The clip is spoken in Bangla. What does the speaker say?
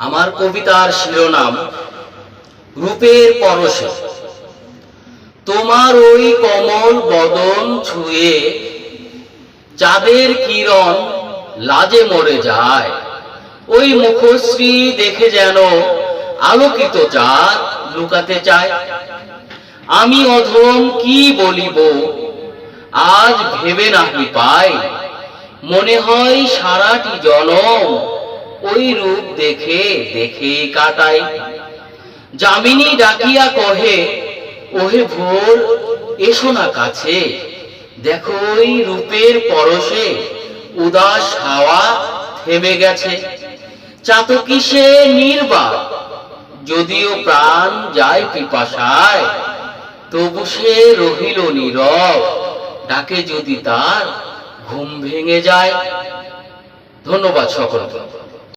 আমার কবিতার শিরোনাম রূপের পরশে। তোমার ওই কমল বদন ছুঁয়ে চাঁদের কিরণ লাজে মরে যায়। ওই মুখশ্রী দেখে যেন আলোকিত চাঁদ লুকাতে চায়। আমি অধম কি বলিব আজ ভেবে নাহি পাই। মনে হয় সারাটি জনম ওই রূপ দেখে দেখে কাটাই। যামিনী ডাকিয়া কহে, ওহে ভোর এসো না কাছে, দেখো ওই রূপের পরশে উদাস হাওয়া থেমে গেছে। চাতকী সে নির্বাক, যদিও প্রাণ যায় পিপাসায়, তবু সে রহিল নীরব, ডাকে যদি তার ঘুম ভেঙে যায়। ধন্যবাদ সকলকে।